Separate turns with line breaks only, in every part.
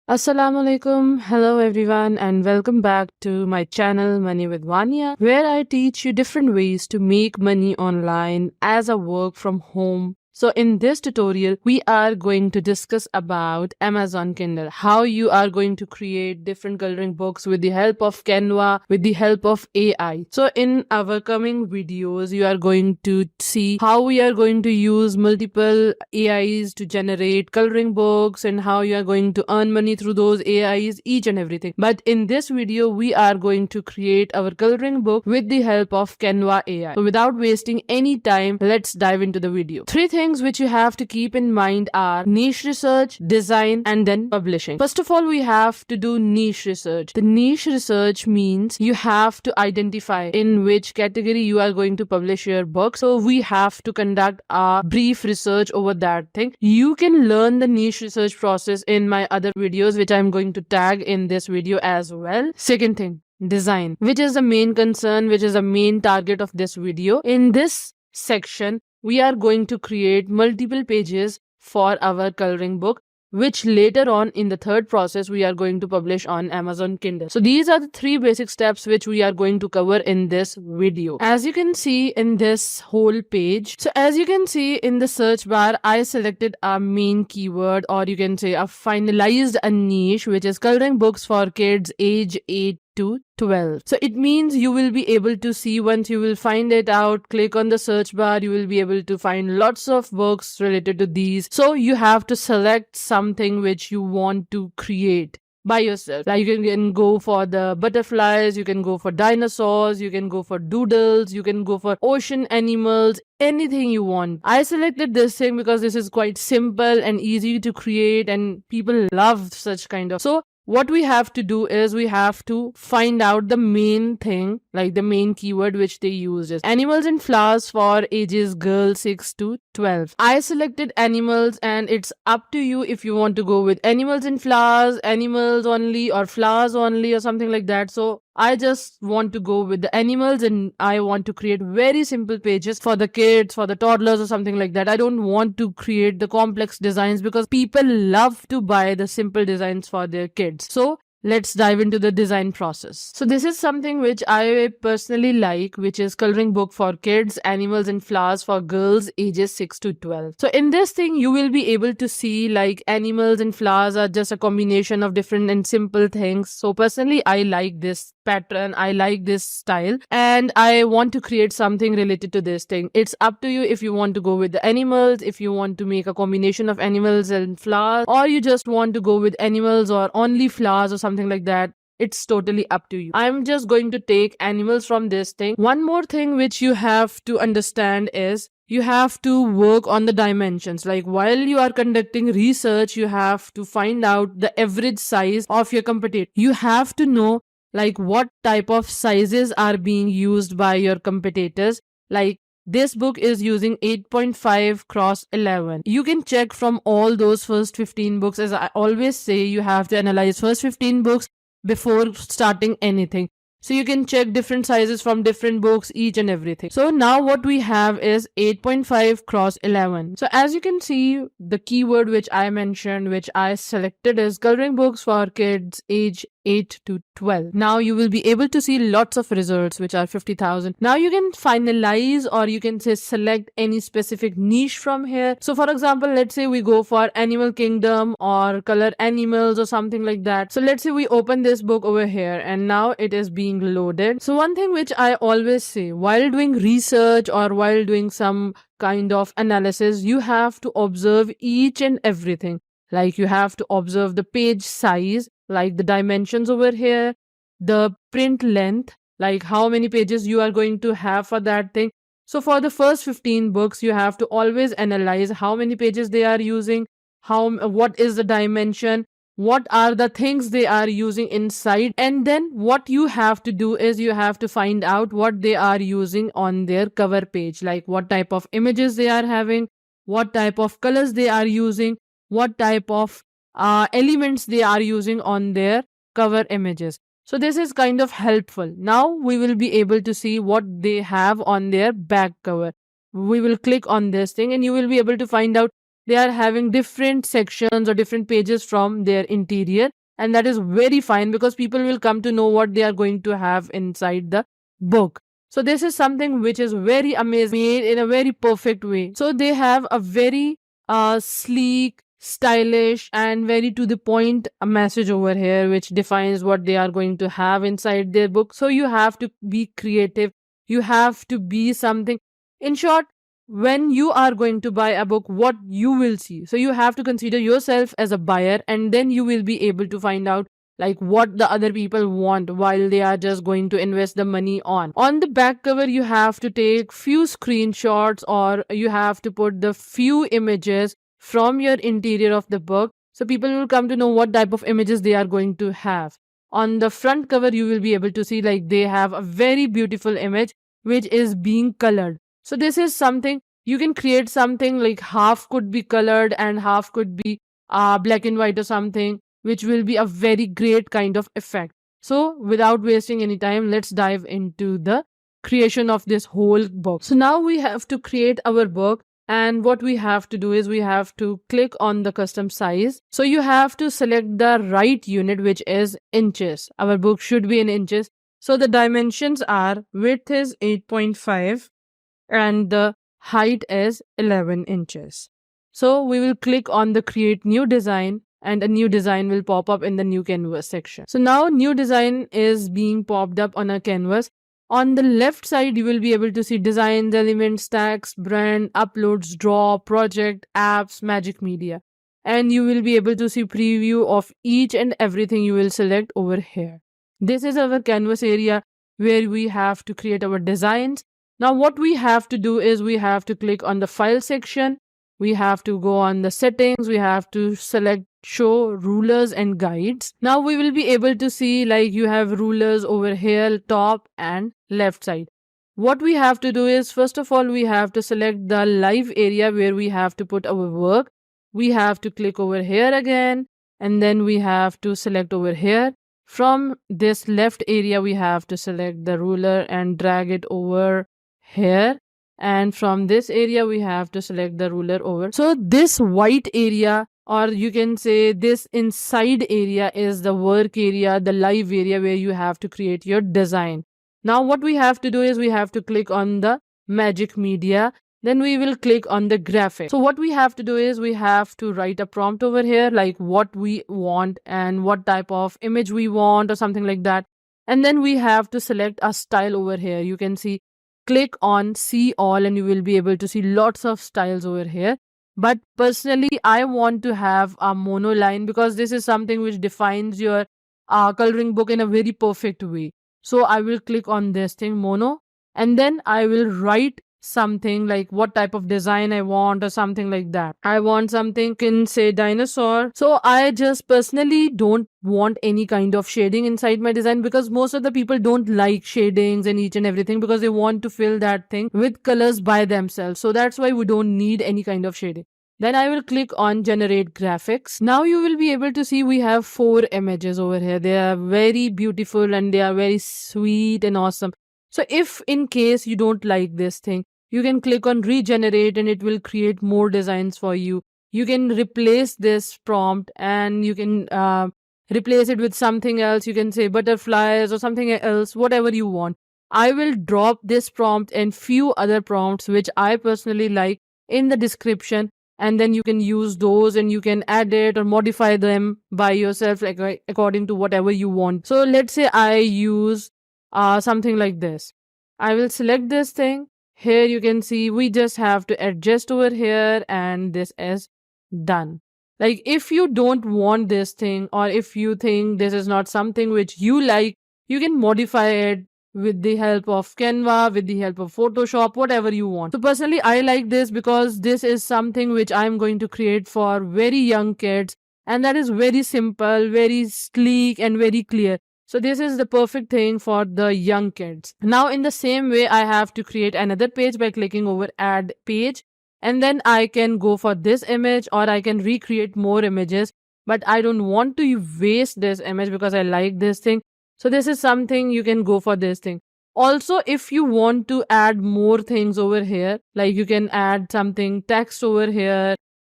Assalamu alaikum. Hello everyone and welcome back to my channel Money with Vanya, where I teach you different ways to make money online as a work from home. So in this tutorial, we are going to discuss about Amazon Kindle, how you are going to create different coloring books with the help of Canva, with the help of AI. So in our coming videos, you are going to see how we are going to use multiple AIs to generate coloring books and how you are going to earn money through those AIs, each and everything. But in this video, we are going to create our coloring book with the help of Canva AI. So without wasting any time, let's dive into the video. Three things which you have to keep in mind are niche research, design, and then publishing. First of all, we have to do niche research. The niche research means you have to identify in which category you are going to publish your book. So we have to conduct a brief research over that thing. You can learn the niche research process in my other videos, which I'm going to tag in this video as well. Second thing, design, which is the main concern, which is the main target of this video. In this section, we are going to create multiple pages for our coloring book, which later on in the third process we are going to publish on Amazon Kindle. So these are the three basic steps which we are going to cover in this video. As you can see in this whole page, so as you can see in the search bar, I selected a main keyword, or you can say I finalized a niche, which is coloring books for kids age 8 to 12. So it means you will be able to see, once you will find it out, click on the search bar, you will be able to find lots of books related to these. So you have to select something which you want to create by yourself. Like you can go for the butterflies, you can go for dinosaurs, you can go for doodles, you can go for ocean animals, anything you want. I selected this thing because this is quite simple and easy to create and people love such kind of. So what we have to do is we have to find out the main thing, like the main keyword which they used is animals and flowers for ages girls 6 to 12. I selected animals, and it's up to you if you want to go with animals and flowers, animals only, or flowers only, or something like that. So I just want to go with the animals, and I want to create very simple pages for the kids, for the toddlers, or something like that. I don't want to create the complex designs because people love to buy the simple designs for their kids. So let's dive into the design process. So this is something which I personally like, which is coloring book for kids, animals and flowers for girls ages 6 to 12. So in this thing, you will be able to see like animals and flowers are just a combination of different and simple things. So personally, I like this pattern, I like this style, and I want to create something related to this thing. It's up to you if you want to go with the animals, if you want to make a combination of animals and flowers, or you just want to go with animals or only flowers or something like that. It's totally up to you. I'm just going to take animals from this thing. One more thing which you have to understand is you have to work on the dimensions. Like while you are conducting research, you have to find out the average size of your competitor. You have to know like what type of sizes are being used by your competitors. Like this book is using 8.5 cross 11. You can check from all those first 15 books. As I always say, you have to analyze first 15 books before starting anything. So you can check different sizes from different books, each and everything. So now what we have is 8.5 cross 11. So as you can see, the keyword which I mentioned, which I selected, is coloring books for kids age 8 to 12. Now you will be able to see lots of results, which are 50,000. Now you can finalize, or you can say select any specific niche from here. So for example, let's say we go for animal kingdom or color animals or something like that. So let's say we open this book over here, and now it is being loaded. So one thing which I always say while doing research or while doing some kind of analysis, you have to observe each and everything. Like you have to observe the page size, like the dimensions over here, the print length, like how many pages you are going to have for that thing. So for the first 15 books, you have to always analyze how many pages they are using, what is the dimension, what are the things they are using inside, and then what you have to do is you have to find out what they are using on their cover page, like what type of images they are having, what type of colors they are using, what type of elements they are using on their cover images. So this is kind of helpful. Now we will be able to see what they have on their back cover. We will click on this thing and you will be able to find out they are having different sections or different pages from their interior. And that is very fine because people will come to know what they are going to have inside the book. So this is something which is very amazing, made in a very perfect way. So they have a very sleek, stylish, and very to the point message over here, which defines what they are going to have inside their book. So you have to be creative. You have to be something. In short, when you are going to buy a book, what you will see. So you have to consider yourself as a buyer, and then you will be able to find out like what the other people want while they are just going to invest the money on. On the back cover, you have to take few screenshots, or you have to put the few images from your interior of the book. So people will come to know what type of images they are going to have. On the front cover, you will be able to see like they have a very beautiful image which is being colored. So this is something you can create, something like half could be colored and half could be black and white or something, which will be a very great kind of effect. So without wasting any time, let's dive into the creation of this whole book. So now we have to create our book, and what we have to do is we have to click on the custom size. So you have to select the right unit, which is inches. Our book should be in inches. So the dimensions are width is 8.5 and the height is 11 inches. So we will click on the create new design, and a new design will pop up in the new canvas section. So now new design is being popped up on a canvas. On the left side, you will be able to see designs, elements, tags, brand, uploads, draw, project, apps, magic media. And you will be able to see preview of each and everything you will select over here. This is our canvas area where we have to create our designs. Now what we have to do is we have to click on the file section. We have to go on the settings. We have to select show rulers and guides. Now we will be able to see like you have rulers over here, top and left side. What we have to do is first of all, we have to select the live area where we have to put our work. We have to click over here again, and then we have to select over here. From this left area, we have to select the ruler and drag it over here. And from this area, we have to select the ruler over. So this white area, or you can say this inside area, is the work area, the live area where you have to create your design. Now what we have to do is we have to click on the magic media. Then we will click on the graphic. So what we have to do is we have to write a prompt over here, like what we want and what type of image we want or something like that. And then we have to select a style over here. You can see, click on see all, and you will be able to see lots of styles over here. But personally, I want to have a monoline because this is something which defines your coloring book in a very perfect way. So I will click on this thing, mono, and then I will write something like what type of design I want or something like that. I want something, can say dinosaur. So I just personally don't want any kind of shading inside my design because most of the people don't like shadings and each and everything because they want to fill that thing with colors by themselves. So that's why we don't need any kind of shading. Then I will click on generate graphics. Now you will be able to see we have 4 images over here. They are very beautiful and they are very sweet and awesome. So if in case you don't like this thing, you can click on regenerate and it will create more designs for you. You can replace this prompt and you can replace it with something else. You can say butterflies or something else, whatever you want. I will drop this prompt and few other prompts which I personally like in the description, and then you can use those and you can add it or modify them by yourself, like according to whatever you want. So let's say I use something like this. I will select this thing. Here you can see we just have to adjust over here and this is done. Like if you don't want this thing or if you think this is not something which you like, you can modify it with the help of Canva, with the help of Photoshop, whatever you want. So personally, I like this because this is something which I'm going to create for very young kids, and that is very simple, very sleek and very clear. So this is the perfect thing for the young kids. Now in the same way, I have to create another page by clicking over add page, and then I can go for this image or I can recreate more images, but I don't want to waste this image because I like this thing. So this is something you can go for this thing. Also, if you want to add more things over here, like you can add something text over here,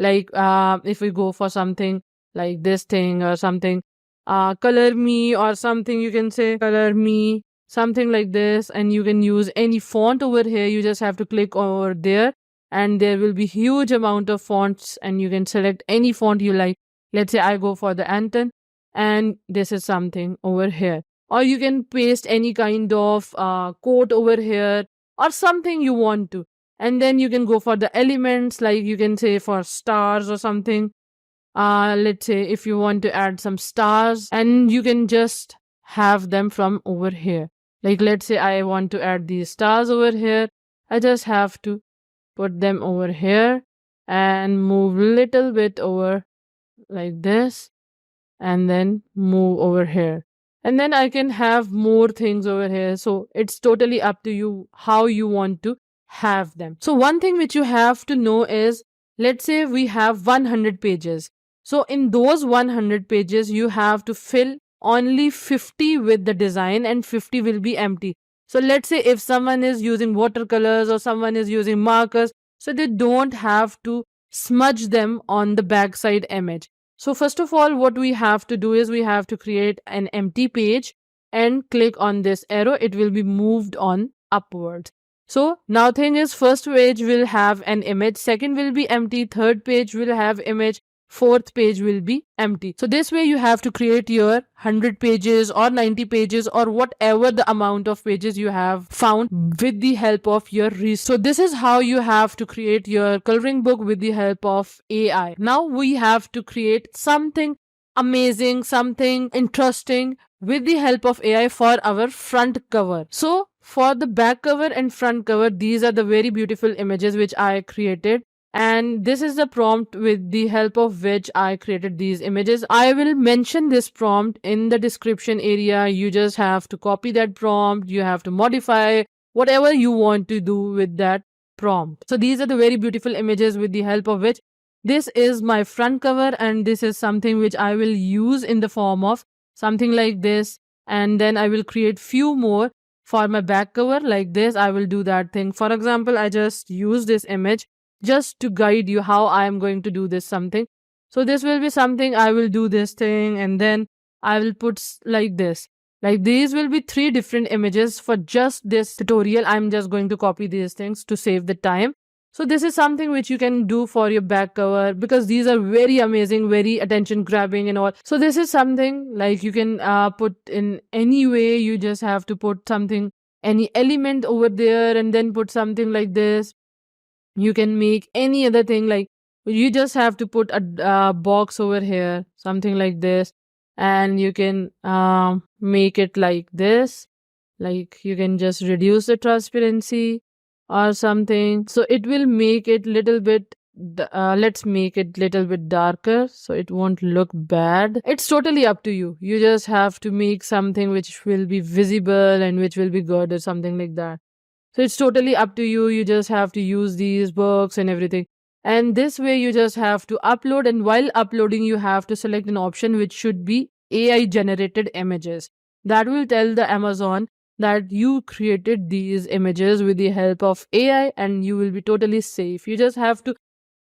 Like if we go for something like this thing or something, color me or something, you can say color me, something like this, and you can use any font over here. You just have to click over there and there will be huge amount of fonts and you can select any font you like. Let's say I go for the Anton and this is something over here. Or you can paste any kind of quote over here or something you want to. And then you can go for the elements, like you can say for stars or something. Let's say if you want to add some stars and you can just have them from over here. Like let's say I want to add these stars over here. I just have to put them over here and move little bit over like this and then move over here. And then I can have more things over here. So it's totally up to you how you want to have them. So one thing which you have to know is, let's say we have 100 pages. So in those 100 pages, you have to fill only 50 with the design and 50 will be empty. So let's say if someone is using watercolors or someone is using markers, so they don't have to smudge them on the backside image. So first of all, what we have to do is we have to create an empty page and click on this arrow. It will be moved on upwards. So now thing is, first page will have an image, second will be empty, third page will have image, fourth page will be empty. So this way you have to create your 100 pages or 90 pages or whatever the amount of pages you have found with the help of your research. So this is how you have to create your coloring book with the help of AI. Now we have to create something amazing, something interesting with the help of AI for our front cover. So for the back cover and front cover, these are the very beautiful images which I created. And this is the prompt with the help of which I created these images. I will mention this prompt in the description area. You just have to copy that prompt. You have to modify whatever you want to do with that prompt. So these are the very beautiful images with the help of which this is my front cover, and this is something which I will use in the form of something like this. And then I will create few more for my back cover like this. I will do that thing. For example, I just use this image just to guide you how I am going to do this something. So this will be something, I will do this thing and then I will put like this. Like these will be 3 different images for just this tutorial. I'm just going to copy these things to save the time. So this is something which you can do for your back cover because these are very amazing, very attention grabbing and all. So this is something like you can put in any way. You just have to put something, any element over there and then put something like this. You can make any other thing, like you just have to put a box over here, something like this, and you can make it like this. Like you can just reduce the transparency or something, so it will make it little bit let's make it little bit darker so it won't look bad. It's totally up to you. You just have to make something which will be visible and which will be good or something like that. So it's totally up to you. You just have to use these books and everything. And this way you just have to upload, and while uploading you have to select an option which should be AI generated images. That will tell the Amazon that you created these images with the help of AI and you will be totally safe. You just have to,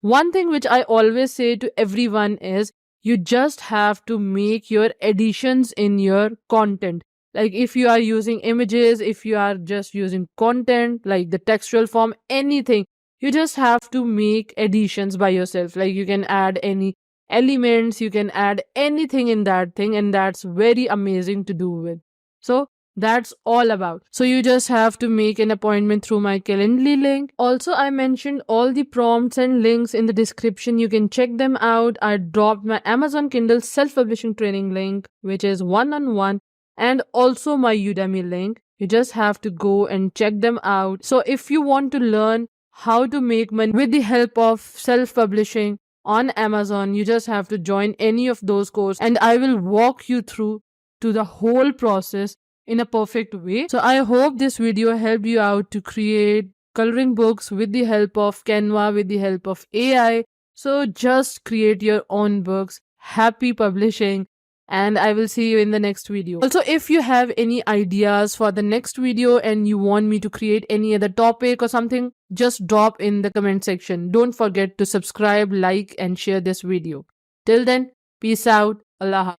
one thing which I always say to everyone is, you just have to make your additions in your content. Like if you are using images, if you are just using content like the textual form, anything, you just have to make additions by yourself. Like you can add any elements, you can add anything in that thing, and that's very amazing to do with. So that's all about. So you just have to make an appointment through my Calendly link. Also, I mentioned all the prompts and links in the description. You can check them out. I dropped my Amazon Kindle self-publishing training link, which is one-on-one, and also my Udemy link. You just have to go and check them out. So if you want to learn how to make money with the help of self-publishing on Amazon, you just have to join any of those courses and I will walk you through to the whole process in a perfect way. So I hope this video helped you out to create coloring books with the help of Canva, with the help of AI. So just create your own books. Happy publishing. and I will see you in the next video. Also, if you have any ideas for the next video and you want me to create any other topic or something, just drop in the comment section. Don't forget to subscribe, like, and share this video. Till then, peace out. Allah Hafiz.